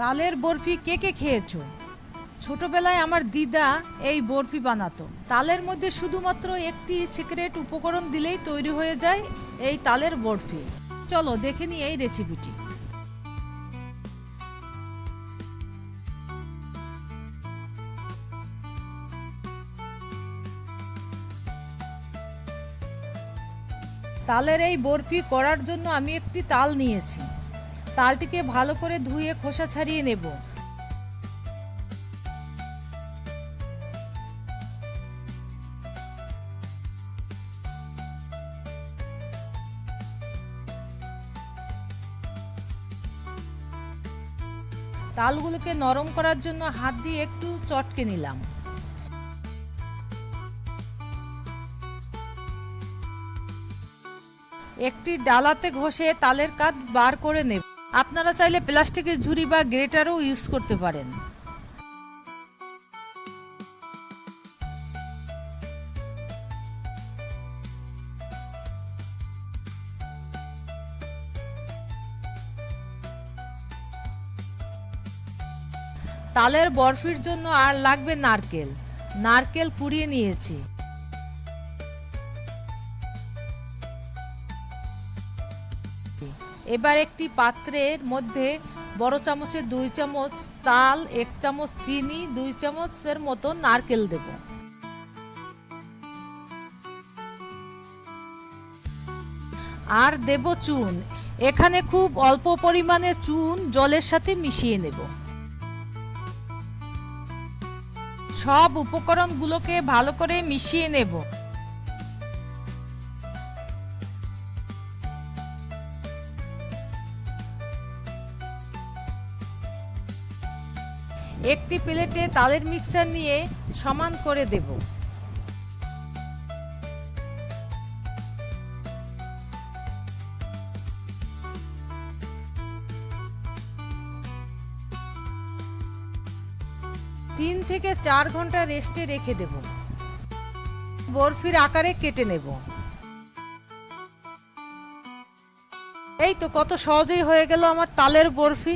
তালের বরফি কে কে খেয়েছো? ছোটবেলায় আমার দিদা এই বরফি বানাতো। তালের মধ্যে শুধুমাত্র একটি সিক্রেট উপকরণ দিলেই তৈরি হয়ে যায় এই তালের বরফি। চলো দেখে নিই এই রেসিপিটি। তালের এই বরফি করার জন্য আমি একটি তাল নিয়েছি। তালটিকে ভালো করে ধুয়ে খোসা ছাড়িয়ে নেব। তালগুলোকে নরম করার জন্য হাত দিয়ে একটু চটকে নিলাম। একটি ডালাতে ঘষে তালের কাঠ বার করে নেব। আপনারা চাইলে প্লাস্টিকের ঝুড়ি বা গ্রেটারও ইউজ করতে পারেন। তালের বরফির জন্য আর লাগবে নারকেল। নারকেল কুড়িয়ে নিয়েছি। এবার একটি পাত্রের মধ্যে বড় চামচে 2 চামচ তাল, 1 চামচ চিনি, 2 চামচের মতো নারকেল দেব। আর দেব চুন। এখানে খুব অল্প পরিমাণে চুন জলের সাথে মিশিয়ে নেব। সব উপকরণগুলোকে ভালো করে মিশিয়ে নেব। একটি প্লেটে তালের মিক্সচার নিয়ে সমান করে দেব। তিন থেকে 4 ঘন্টা রেস্টে রেখে দেব। বরফির আকারে কেটে নেব। এই তো কত সহজেই হয়ে গেল আমার তালের বরফি।